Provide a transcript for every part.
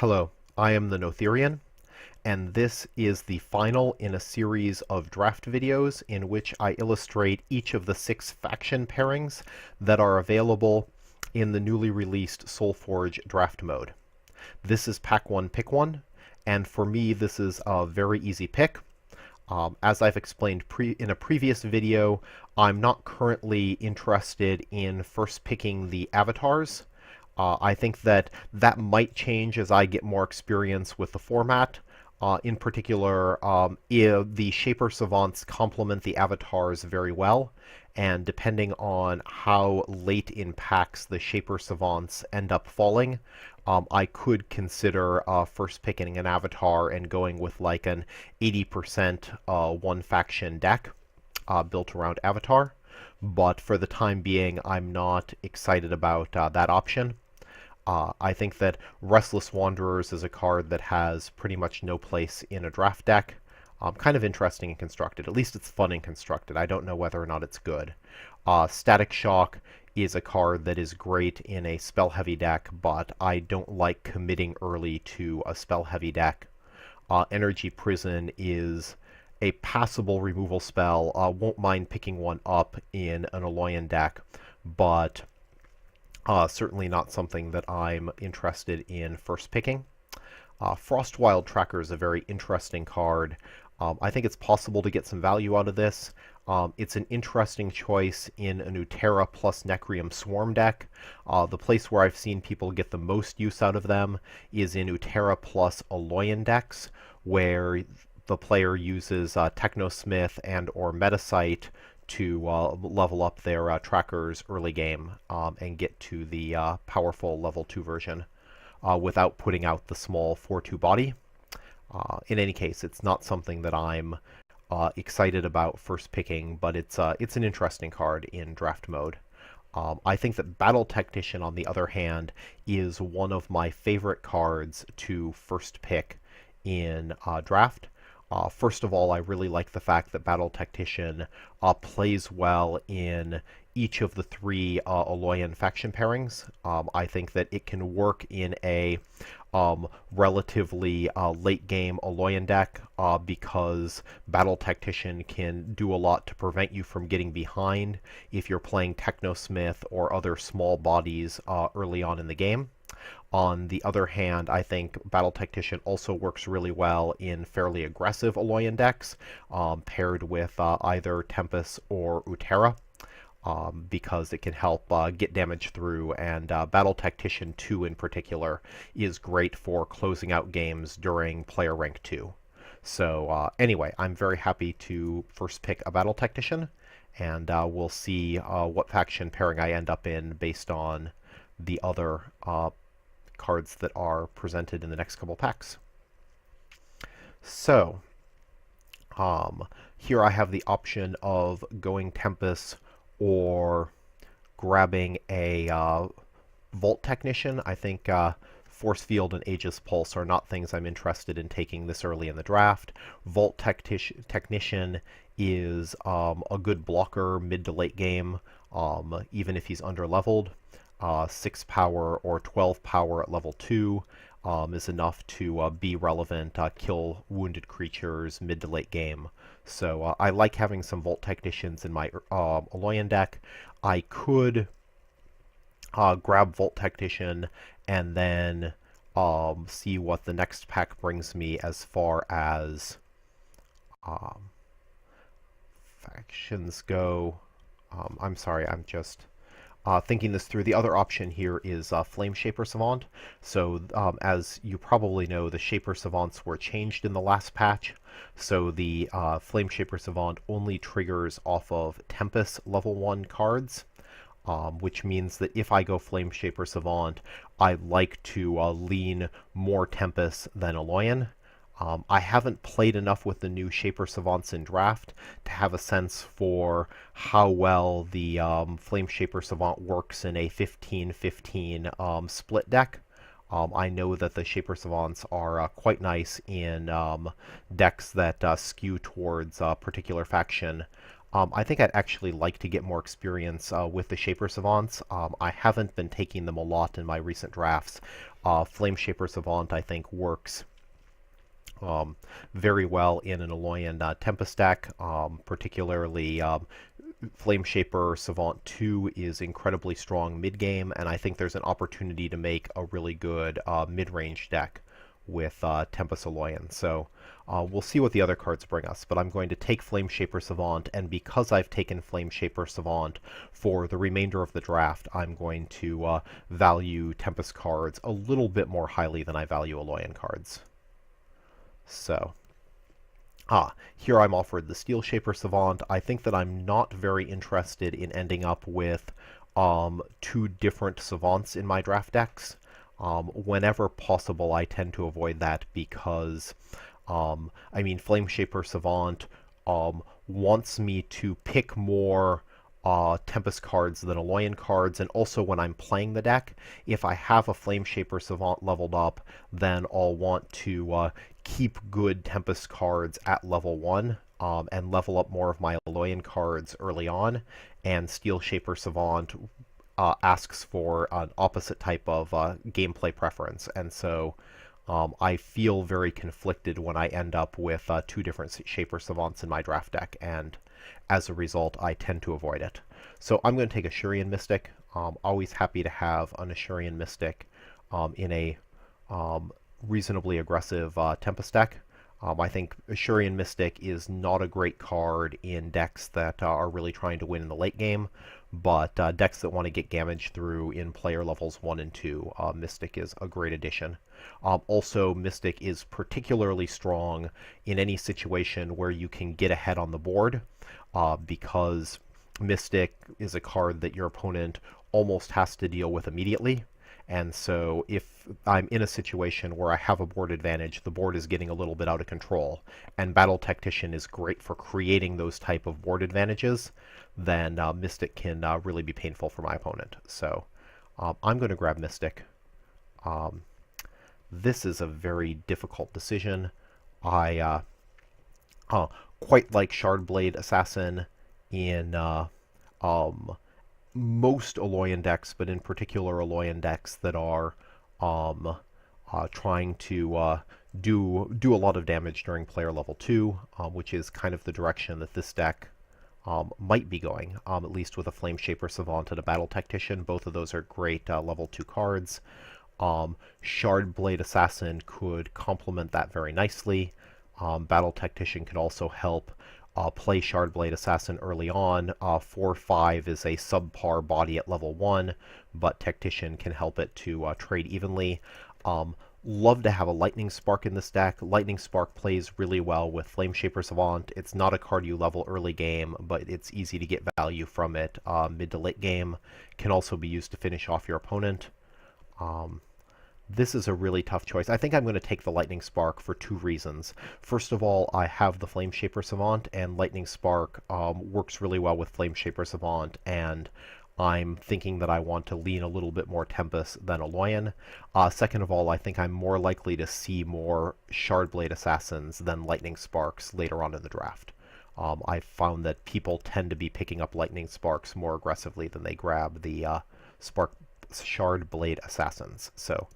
Hello, I am the Noetherian, and this is the final in a series of draft videos in which I illustrate each of the 6 faction pairings that are available in the newly released Soulforge draft mode. This is Pack 1 Pick 1, and for me this is a very easy pick. As I've explained in a previous video, I'm not currently interested in first picking the avatars. I think that might change as I get more experience with the format. In particular, the Shaper Savants complement the avatars very well, and depending on how late in packs the Shaper Savants end up falling, I could consider first picking an avatar and going with like an 80% one faction deck built around avatar. But for the time being, I'm not excited about that option. I think that Restless Wanderers is a card that has pretty much no place in a draft deck. Kind of interesting and constructed. At least it's fun and constructed. I don't know whether or not it's good. Static Shock is a card that is great in a spell-heavy deck, but I don't like committing early to a spell-heavy deck. Energy Prison is a passable removal spell. Won't mind picking one up in an Alloyin deck, but certainly not something that I'm interested in first picking. Frostwild Tracker is a very interesting card. I think it's possible to get some value out of this. It's an interesting choice in an Utera plus Necrium Swarm deck. The place where I've seen people get the most use out of them is in Utera plus Alloyin decks, where the player uses Technosmith and or Metacite to level up their trackers early game and get to the powerful level 2 version without putting out the small 4/2 body. In any case, it's not something that I'm excited about first picking, but it's an interesting card in draft mode. I think that Battle Techtician, on the other hand, is one of my favorite cards to first pick in draft. First of all, I really like the fact that Battle Techtician plays well in each of the 3 Alloyin faction pairings. I think that it can work in a relatively late-game Alloyin deck because Battle Techtician can do a lot to prevent you from getting behind if you're playing Technosmith or other small bodies early on in the game. On the other hand, I think Battle Techtician also works really well in fairly aggressive Alloyin decks, paired with either Tempys or Utera, because it can help get damage through, and Battle Techtician 2 in particular is great for closing out games during player rank 2. So anyway, I'm very happy to first pick a Battle Techtician, and we'll see what faction pairing I end up in based on the other cards that are presented in the next couple packs. So, here I have the option of going Tempys or grabbing a Vault Technician. I think Force Field and Aegis Pulse are not things I'm interested in taking this early in the draft. Vault Technician is a good blocker mid to late game, even if he's under-leveled. 6 power or 12 power at level 2 is enough to be relevant, kill wounded creatures mid to late game. So I like having some Vault Technicians in my Alloyin deck. I could grab Vault Technician and then see what the next pack brings me as far as factions go. I'm sorry, I'm just thinking this through. The other option here is Flame Shaper Savant. So as you probably know, the Shaper Savants were changed in the last patch. So the Flame Shaper Savant only triggers off of Tempys level 1 cards, which means that if I go Flame Shaper Savant, I like to lean more Tempys than Alloyin. I haven't played enough with the new Shaper Savants in draft to have a sense for how well the Flame Shaper Savant works in a 15-15 split deck. I know that the Shaper Savants are quite nice in decks that skew towards a particular faction. I think I'd actually like to get more experience with the Shaper Savants. I haven't been taking them a lot in my recent drafts. Flame Shaper Savant, I think, works very well in an Alloyin Tempys deck, particularly Flame Shaper Savant 2 is incredibly strong mid-game, and I think there's an opportunity to make a really good mid-range deck with Tempys Alloyin. So we'll see what the other cards bring us, but I'm going to take Flame Shaper Savant, and because I've taken Flame Shaper Savant for the remainder of the draft, I'm going to value Tempys cards a little bit more highly than I value Alloyin cards. So, here I'm offered the Steel Shaper Savant. I think that I'm not very interested in ending up with two different Savants in my draft decks. Whenever possible, I tend to avoid that because, I mean, Flame Shaper Savant wants me to pick more Tempest cards than Alloyin cards, and also when I'm playing the deck, if I have a Flame Shaper Savant leveled up, then I'll want to keep good Tempest cards at level 1 and level up more of my Alloyin cards early on, and Steel Shaper Savant asks for an opposite type of gameplay preference, and so I feel very conflicted when I end up with two different Shaper Savants in my draft deck, and as a result, I tend to avoid it. So I'm going to take Ashurian Mystic. Always happy to have an Ashurian Mystic in a reasonably aggressive Tempest deck. I think Ashurian Mystic is not a great card in decks that are really trying to win in the late game, but decks that want to get damage through in player levels 1 and 2, Mystic is a great addition. Also, Mystic is particularly strong in any situation where you can get ahead on the board, because Mystic is a card that your opponent almost has to deal with immediately. And so if I'm in a situation where I have a board advantage, the board is getting a little bit out of control, and Battle Techtician is great for creating those type of board advantages, then Mystic can really be painful for my opponent. So I'm going to grab Mystic. This is a very difficult decision. I quite like Shardblade Assassin in most Alloyin decks, but in particular Alloyin decks that are trying to do a lot of damage during player level 2, which is kind of the direction that this deck might be going, at least with a Flame Shaper Savant and a Battle Techtician. Both of those are great level 2 cards. Shardblade Assassin could complement that very nicely. Battle Techtician could also help play Shardblade Assassin early on. 4-5 is a subpar body at level 1, but Techtician can help it to trade evenly. Love to have a Lightning Spark in this deck. Lightning Spark plays really well with Flame Shaper Savant. It's not a card you level early game, but it's easy to get value from it mid to late game. Can also be used to finish off your opponent. This is a really tough choice. I think I'm going to take the Lightning Spark for two reasons. First of all, I have the Flame Shaper Savant, and Lightning Spark works really well with Flame Shaper Savant, and I'm thinking that I want to lean a little bit more Tempest than Alloyin. Second of all, I think I'm more likely to see more Shardblade Assassins than Lightning Sparks later on in the draft. I've found that people tend to be picking up Lightning Sparks more aggressively than they grab the Shardblade Assassins. So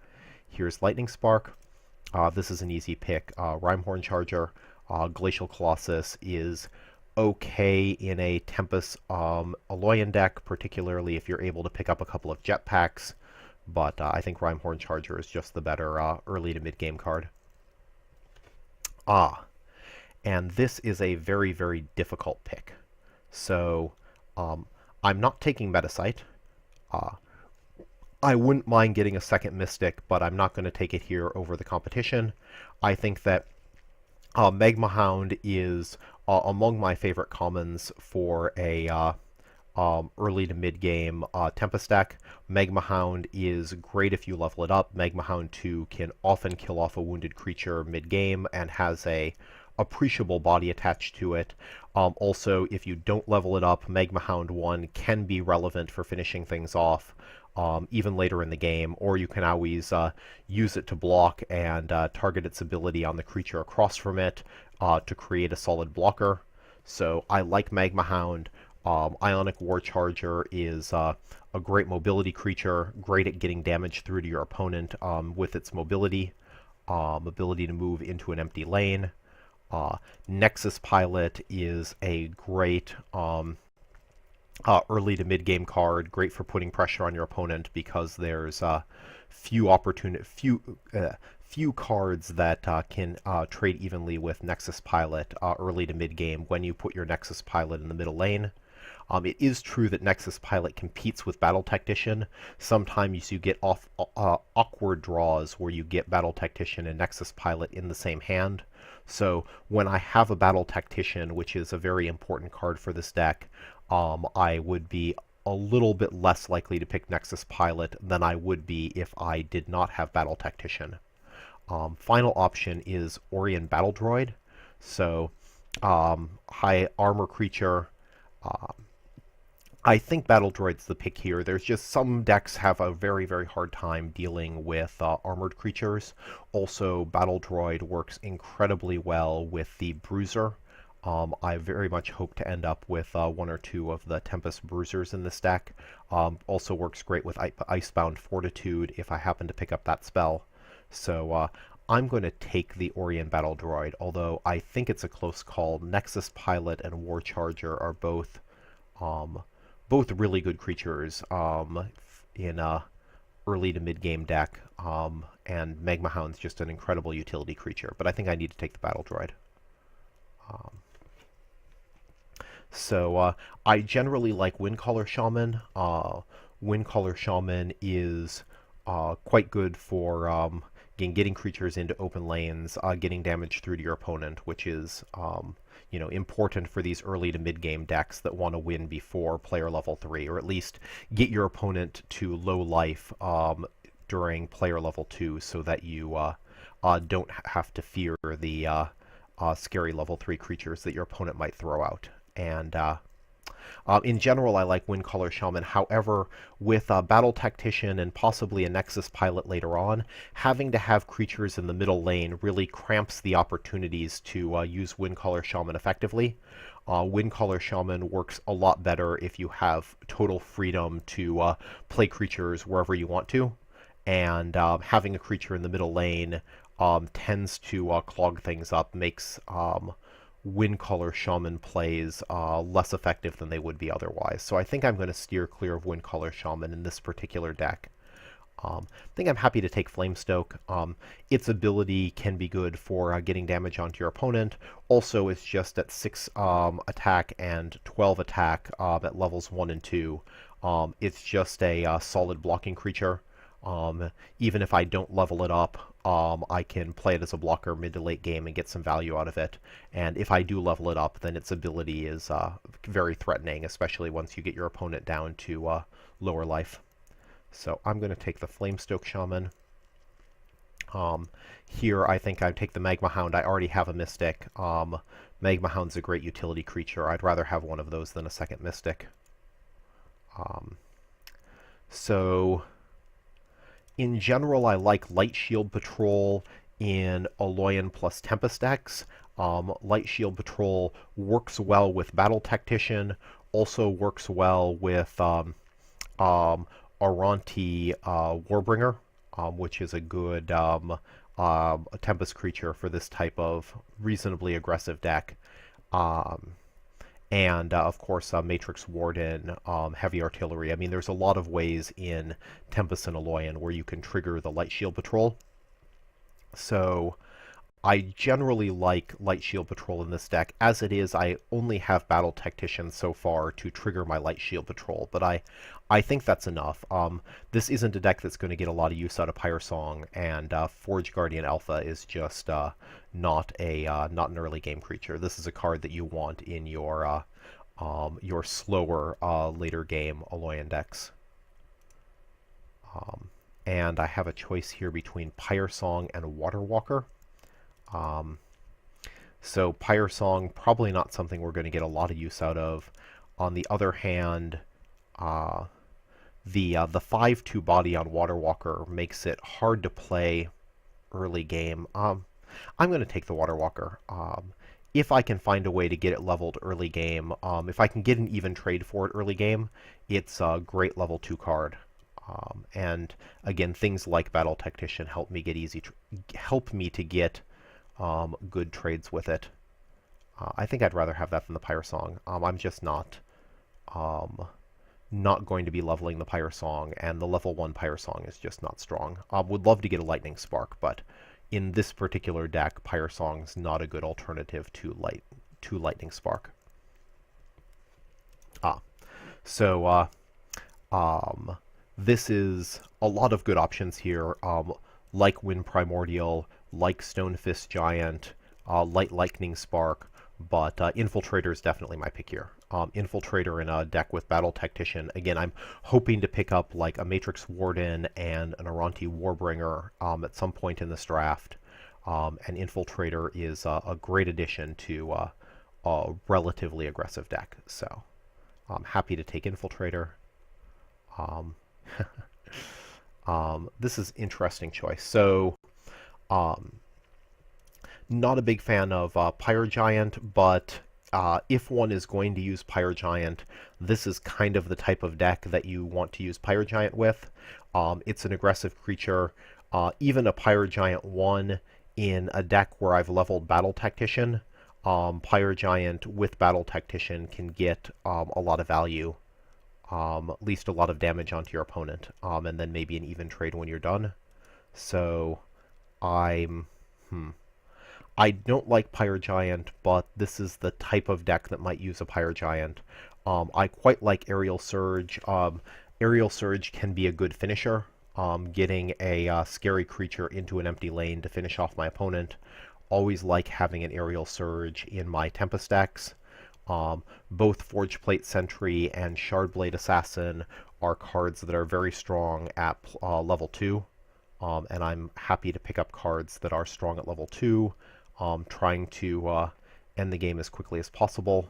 here's Lightning Spark. This is an easy pick. Rhymehorn Charger. Glacial Colossus is okay in a Tempest Alloyin deck, particularly if you're able to pick up a couple of jetpacks, but I think Rhymehorn Charger is just the better early to mid-game card. And this is a very, very difficult pick. So I'm not taking Metacite. I wouldn't mind getting a second Mystic, but I'm not going to take it here over the competition. I think that Magma Hound is among my favorite commons for a early to mid-game Tempest deck. Magma Hound is great if you level it up. Magma Hound 2 can often kill off a wounded creature mid-game and has a appreciable body attached to it. Also, if you don't level it up, Magma Hound 1 can be relevant for finishing things off even later in the game, or you can always use it to block and target its ability on the creature across from it to create a solid blocker. So I like Magma Hound. Ionic War Charger is a great mobility creature, great at getting damage through to your opponent with its mobility, ability to move into an empty lane. Nexus Pilot is a great early to mid game card, great for putting pressure on your opponent because there's few cards that can trade evenly with Nexus Pilot early to mid game when you put your Nexus Pilot in the middle lane. It is true that Nexus Pilot competes with Battle Tactician. Sometimes you get awkward draws where you get Battle Tactician and Nexus Pilot in the same hand. So when I have a Battle Tactician, which is a very important card for this deck, I would be a little bit less likely to pick Nexus Pilot than I would be if I did not have Battle Tactician. Final option is Alloyin Battle Droid. So high armor creature. I think Battle Droid's the pick here. There's just some decks have a very, very hard time dealing with armored creatures. Also, Battle Droid works incredibly well with the Bruiser. I very much hope to end up with one or two of the Tempest Bruisers in this deck. Also works great with Icebound Fortitude if I happen to pick up that spell. So I'm going to take the Alloyin Battle Droid, although I think it's a close call. Nexus Pilot and War Charger are both really good creatures in a early to mid game deck, and Magma Hound's just an incredible utility creature. But I think I need to take the Battle Droid. So I generally like Windcaller Shaman. Windcaller Shaman is quite good for getting creatures into open lanes, getting damage through to your opponent, which is important for these early to mid game decks that want to win before player level 3, or at least get your opponent to low life during player level 2, so that you don't have to fear the scary level 3 creatures that your opponent might throw out. And in general, I like Windcaller Shaman. However, with Battle Tactician and possibly a Nexus Pilot later on, having to have creatures in the middle lane really cramps the opportunities to use Windcaller Shaman effectively. Windcaller Shaman works a lot better if you have total freedom to play creatures wherever you want to, and having a creature in the middle lane tends to clog things up, makes Windcaller Shaman plays less effective than they would be otherwise. So I think I'm going to steer clear of Windcaller Shaman in this particular deck. I think I'm happy to take Flamestoke. Its ability can be good for getting damage onto your opponent. Also, it's just at 6 attack and 12 attack at levels 1 and 2. It's just a solid blocking creature. Even if I don't level it up, I can play it as a blocker mid to late game and get some value out of it. And if I do level it up, then its ability is very threatening, especially once you get your opponent down to lower life. So I'm going to take the Flamestoke Shaman. Here I think I'd take the Magma Hound. I already have a Mystic. Magma Hound's a great utility creature. I'd rather have one of those than a second Mystic. So in general, I like Light Shield Patrol in Alloyin plus Tempest decks. Light Shield Patrol works well with Battle Tactician, also works well with Aranti Warbringer, which is a good Tempest creature for this type of reasonably aggressive deck. And, of course, Matrix Warden, Heavy Artillery. I mean, there's a lot of ways in Tempest and Alloyin where you can trigger the Light Shield Patrol. So I generally like Light Shield Patrol in this deck. As it is, I only have Battle Tactician so far to trigger my Light Shield Patrol, but I think that's enough. This isn't a deck that's going to get a lot of use out of Pyre Song, and Forge Guardian Alpha is just not an early game creature. This is a card that you want in your slower later game Alloyin decks. And I have a choice here between Pyre Song and Water Walker. So Pyre Song, probably not something we're going to get a lot of use out of. On the other hand, the 5/2 body on Water Walker makes it hard to play early game. I'm going to take the Water Walker. if I can find a way to get it leveled early game, if I can get an even trade for it early game, it's a great level 2 card. And again, things like Battle Techtician help me get help me to get good trades with it. I think I'd rather have that than the Pyre Song. I'm just not going to be leveling the Pyre Song, and the level 1 Pyre Song is just not strong. Would love to get a Lightning Spark, but in this particular deck, Pyre Song's not a good alternative to Lightning Spark. So this is a lot of good options here, like Wind Primordial, like Stonefist Giant, like Lightning Spark, but Infiltrator is definitely my pick here. Infiltrator in a deck with Battle Techtician. Again, I'm hoping to pick up like a Matrix Warden and an Aranti Warbringer at some point in this draft. And Infiltrator is a great addition to a relatively aggressive deck. So I'm happy to take Infiltrator. This is interesting choice. So not a big fan of Pyre Giant, but if one is going to use Pyre Giant, this is kind of the type of deck that you want to use Pyre Giant with. It's an aggressive creature. Even a Pyre Giant 1 in a deck where I've leveled Battle Tactician, Pyre Giant with Battle Tactician can get a lot of value, at least a lot of damage onto your opponent, and then maybe an even trade when you're done. So I don't like Pyre Giant, but this is the type of deck that might use a Pyre Giant. I quite like Aerial Surge. Aerial Surge can be a good finisher, getting a scary creature into an empty lane to finish off my opponent. Always like having an Aerial Surge in my Tempest decks. Both Forgeplate Sentry and Shardblade Assassin are cards that are very strong at level 2, and I'm happy to pick up cards that are strong at level 2, trying to end the game as quickly as possible,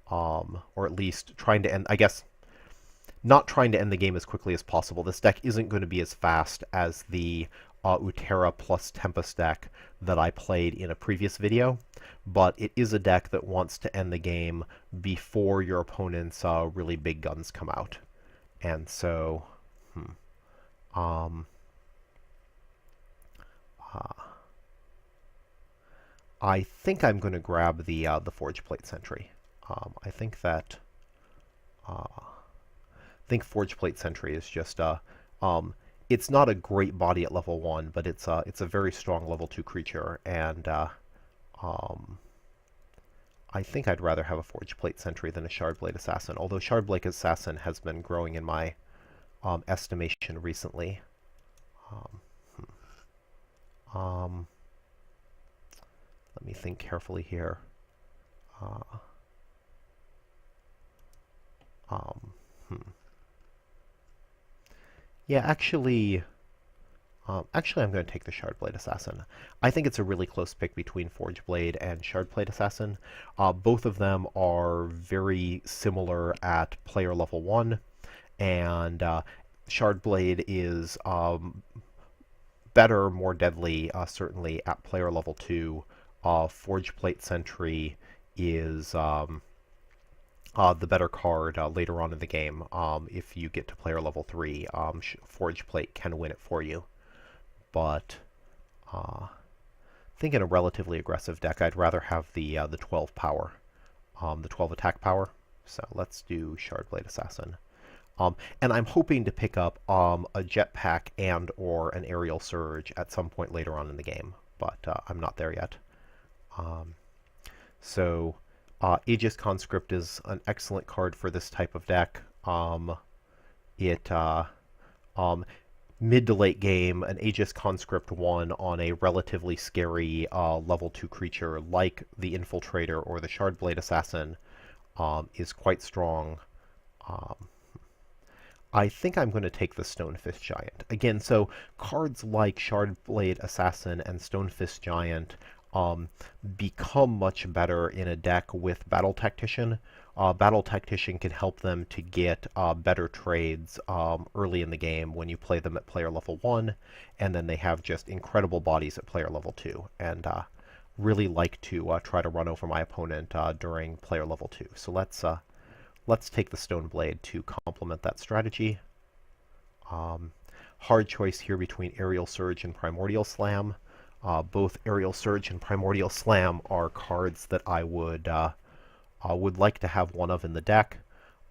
or at least trying to end, I guess, not trying to end the game as quickly as possible. This deck isn't going to be as fast as the Utera plus Tempest deck that I played in a previous video, but it is a deck that wants to end the game before your opponent's really big guns come out. And so, I think I'm going to grab the Forgeplate Sentry. I think that Forgeplate Sentry is just it's not a great body at level 1, but it's a very strong level 2 creature, and I think I'd rather have a Forgeplate Sentry than a Shardblade Assassin, although Shardblade Assassin has been growing in my estimation recently. Let me think carefully here. Yeah, actually, I'm going to take the Shardblade Assassin. I think it's a really close pick between Forgeblade and Shardblade Assassin. Both of them are very similar at player level 1, and Shardblade is better, more deadly, certainly at player level 2. Forgeplate Sentry is the better card later on in the game. If you get to player level 3, Forgeplate can win it for you. But I think in a relatively aggressive deck, I'd rather have the 12 power, the 12 attack power. So let's do Shardblade Assassin. And I'm hoping to pick up a Jetpack and or an Aerial Surge at some point later on in the game, but I'm not there yet. So Aegis Conscript is an excellent card for this type of deck. Mid to late game, an Aegis Conscript 1 on a relatively scary level 2 creature like the Infiltrator or the Shardblade Assassin is quite strong. I think I'm going to take the Stonefist Giant. Again, so cards like Shardblade Assassin and Stonefist Giant become much better in a deck with Battle Tactician. Battle Tactician can help them to get better trades early in the game when you play them at player level 1, and then they have just incredible bodies at player level 2. And really like to try to run over my opponent during player level 2. So let's take the Stone Blade to complement that strategy. Hard choice here between Aerial Surge and Primordial Slam. Both Aerial Surge and Primordial Slam are cards that I would like to have one of in the deck.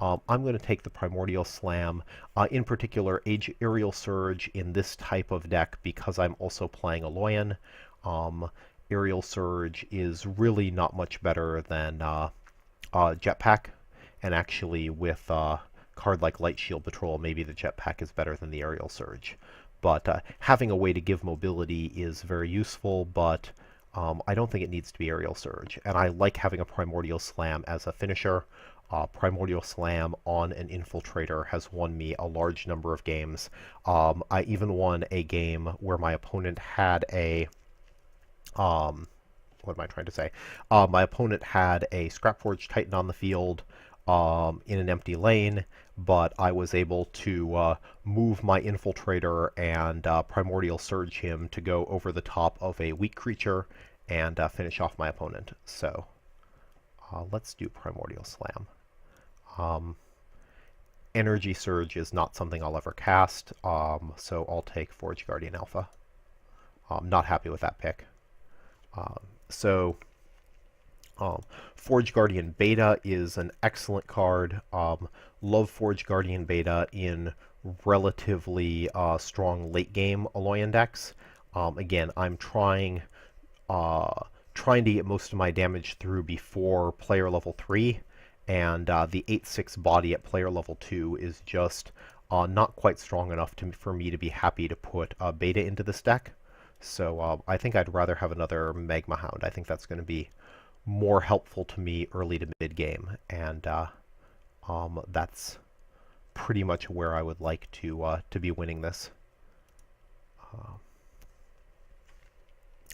I'm going to take the Primordial Slam, in particular Aerial Surge in this type of deck because I'm also playing Alloyin. Aerial Surge is really not much better than Jetpack, and actually with a card like Light Shield Patrol, maybe the Jetpack is better than the Aerial Surge. But having a way to give mobility is very useful, but I don't think it needs to be Aerial Surge. And I like having a Primordial Slam as a finisher. Primordial Slam on an Infiltrator has won me a large number of games. I even won a game where my opponent had a... what am I trying to say? My opponent had a Scrapforge Titan on the field in an empty lane, but I was able to move my Infiltrator and Primordial Surge him to go over the top of a weak creature and finish off my opponent. So let's do Primordial Slam. Energy Surge is not something I'll ever cast, so I'll take Forge Guardian Alpha. I'm not happy with that pick. Forge Guardian Beta is an excellent card. Love Forge Guardian Beta in relatively strong late game Alloyin decks. Again, I'm trying to get most of my damage through before player level 3, and the 8/6 body at player level 2 is just not quite strong enough for me to be happy to put Beta into this deck. So I think I'd rather have another Magma Hound. I think that's going to be more helpful to me early to mid game, and that's pretty much where I would like to be winning this.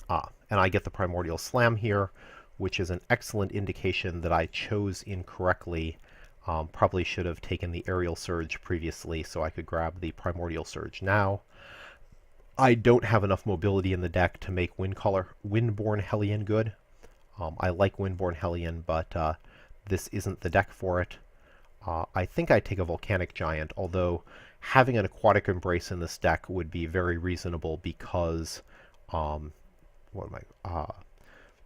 And I get the Primordial Slam here, which is an excellent indication that I chose incorrectly. Probably should have taken the Aerial Surge previously so I could grab the Primordial Surge now. I don't have enough mobility in the deck to make Windborn Hellion good. I like Windborn Hellion, but this isn't the deck for it. I think I'd take a Volcanic Giant, although having an Aquatic Embrace in this deck would be very reasonable because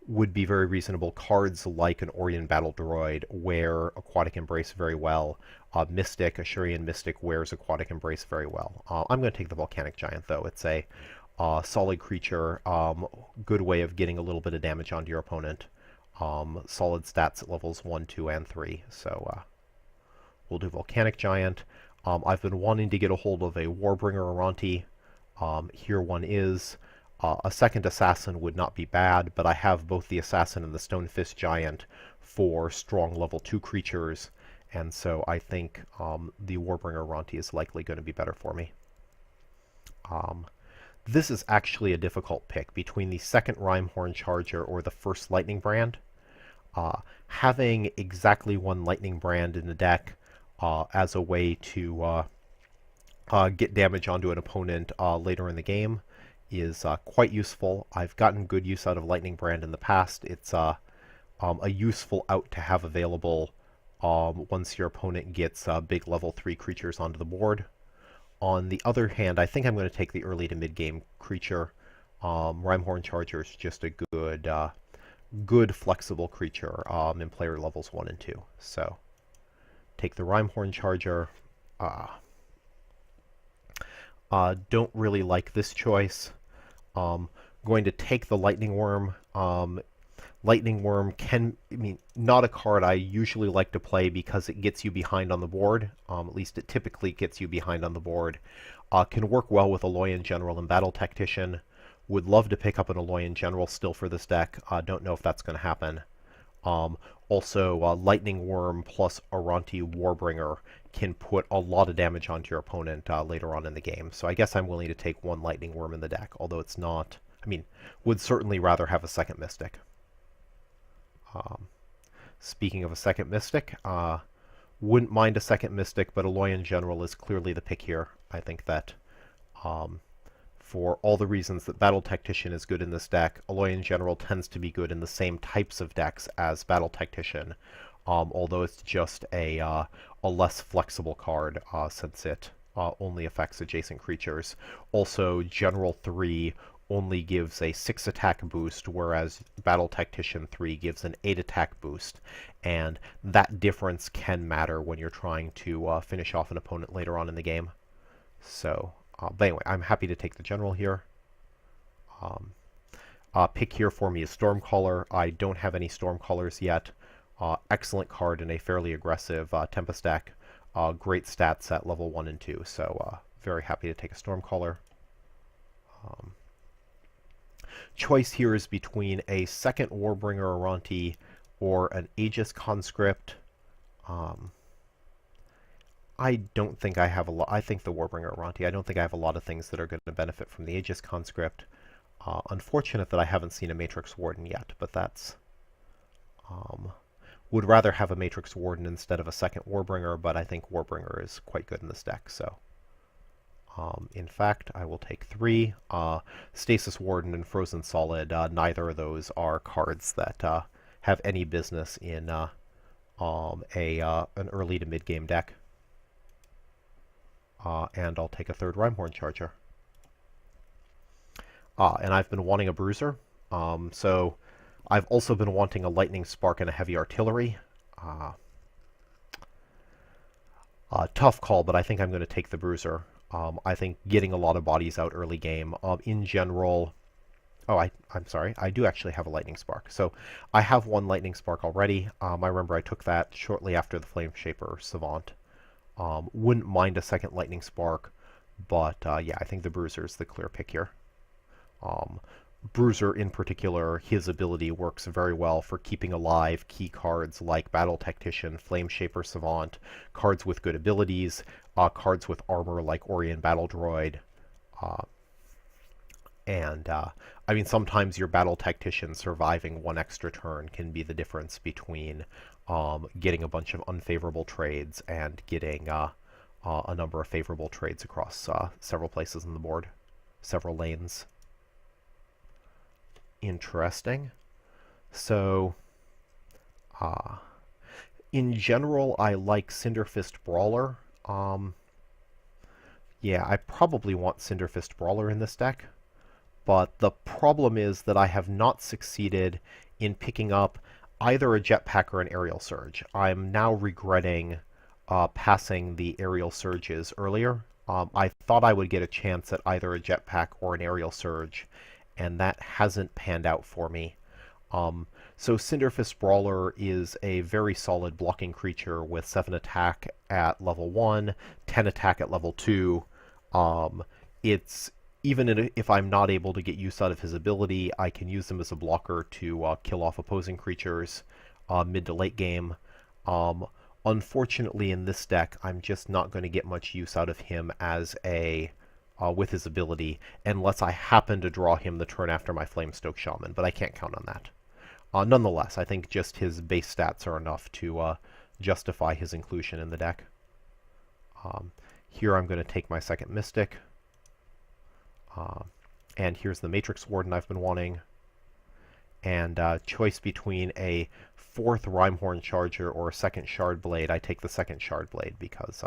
would be very reasonable. Cards like an Orion Battle Droid wear Aquatic Embrace very well. Ashurian Mystic wears Aquatic Embrace very well. I'm going to take the Volcanic Giant, though. It's a solid creature, good way of getting a little bit of damage onto your opponent. Solid stats at levels 1, 2, and 3. So we'll do Volcanic Giant. I've been wanting to get a hold of a Warbringer Aranti. Here one is. A second Assassin would not be bad, but I have both the Assassin and the Stone Fist Giant for strong level 2 creatures, and so I think the Warbringer Aranti is likely going to be better for me. This is actually a difficult pick between the second Rhyhorn Charger or the first Lightning Brand. Having exactly one Lightning Brand in the deck as a way to get damage onto an opponent later in the game is quite useful. I've gotten good use out of Lightning Brand in the past. It's a useful out to have available once your opponent gets big level 3 creatures onto the board. On the other hand, I think I'm going to take the early to mid game creature. Rhyhorn Charger is just a good flexible creature in player levels 1 and 2. So take the Rhyhorn Charger. Don't really like this choice. Going to take the Lightning Worm. Lightning Worm not a card I usually like to play because it gets you behind on the board. At least it typically gets you behind on the board. Can work well with Alloyin General and Battle Techtician. Would love to pick up an Alloyin General still for this deck. Don't know if that's going to happen. Also, Lightning Worm plus Aranti Warbringer can put a lot of damage onto your opponent later on in the game. So I guess I'm willing to take one Lightning Worm in the deck, although it's not... would certainly rather have a second Mystic. Speaking of a second Mystic, wouldn't mind a second Mystic, but Alloyin General is clearly the pick here. I think that For all the reasons that Battle Tactician is good in this deck, Alloyin General tends to be good in the same types of decks as Battle Tactician, although it's just a less flexible card since it only affects adjacent creatures. Also, General 3 only gives a 6 attack boost, whereas Battle Tactician 3 gives an 8 attack boost, and that difference can matter when you're trying to finish off an opponent later on in the game. So, but anyway, I'm happy to take the General here. Pick here for me is Stormcaller. I don't have any Stormcallers yet. Excellent card in a fairly aggressive Tempest deck. Great stats at level 1 and 2, so very happy to take a Stormcaller. Choice here is between a second Warbringer Aranti or an Aegis Conscript. I don't think I have a lot. I think the Warbringer Aranti. I don't think I have a lot of things that are going to benefit from the Aegis Conscript. Unfortunate that I haven't seen a Matrix Warden yet, but that's... would rather have a Matrix Warden instead of a second Warbringer, but I think Warbringer is quite good in this deck, so... in fact, I will take 3. Stasis Warden and Frozen Solid, neither of those are cards that have any business in an early to mid-game deck. And I'll take a 3rd Rimehorn Charger. And I've been wanting a Bruiser, so I've also been wanting a Lightning Spark and a Heavy Artillery. Tough call, but I think I'm going to take the Bruiser. I think getting a lot of bodies out early game. In general... Oh, I'm sorry. I do actually have a Lightning Spark. So I have one Lightning Spark already. I remember I took that shortly after the Flameshaper Savant. Wouldn't mind a second Lightning Spark, but yeah, I think the Bruiser is the clear pick here. Bruiser in particular, his ability works very well for keeping alive key cards like Battle Tactician, Flameshaper Savant, cards with good abilities, cards with armor like Orion Battle Droid. I mean, sometimes your Battle Tactician surviving one extra turn can be the difference between getting a bunch of unfavorable trades and getting a number of favorable trades across several places on the board, several lanes. Interesting. So, in general, I like Cinderfist Brawler. Yeah, I probably want Cinderfist Brawler in this deck, but the problem is that I have not succeeded in picking up either a Jetpack or an Aerial Surge. I'm now regretting passing the Aerial Surges earlier. I thought I would get a chance at either a Jetpack or an Aerial Surge, and that hasn't panned out for me. So Cinderfist Brawler is a very solid blocking creature with 7 attack at level 1, 10 attack at level 2. It's even if I'm not able to get use out of his ability, I can use him as a blocker to kill off opposing creatures mid to late game. Unfortunately, in this deck, I'm just not going to get much use out of him as a with his ability, unless I happen to draw him the turn after my Flamestoke Shaman, but I can't count on that. Nonetheless, I think just his base stats are enough to justify his inclusion in the deck. Here I'm going to take my second Mystic, and here's the Matrix Warden I've been wanting, and choice between a 4th Rimehorn Charger or a 2nd Shard Blade. I take the 2nd Shard Blade because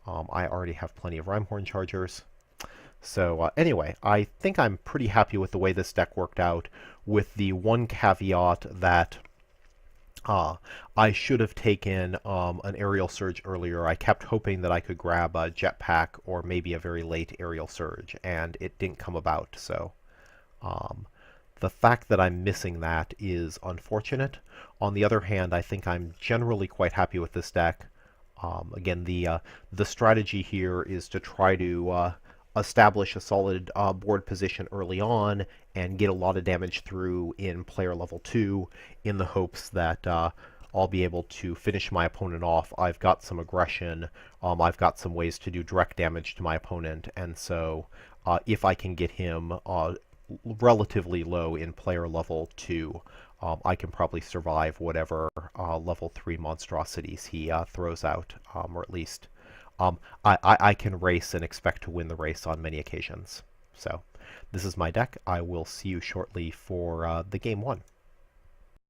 I already have plenty of Rimehorn Chargers. So anyway, I think I'm pretty happy with the way this deck worked out, with the one caveat that I should have taken an Aerial Surge earlier. I kept hoping that I could grab a Jetpack or maybe a very late Aerial Surge, and it didn't come about. So the fact that I'm missing that is unfortunate. On the other hand, I think I'm generally quite happy with this deck. Again, the strategy here is to try to establish a solid board position early on and get a lot of damage through in player level 2 in the hopes that I'll be able to finish my opponent off. I've got some aggression, I've got some ways to do direct damage to my opponent, and so if I can get him relatively low in player level 2, I can probably survive whatever level 3 monstrosities he throws out, or at least I can race and expect to win the race on many occasions. So this is my deck. I will see you shortly for the game one.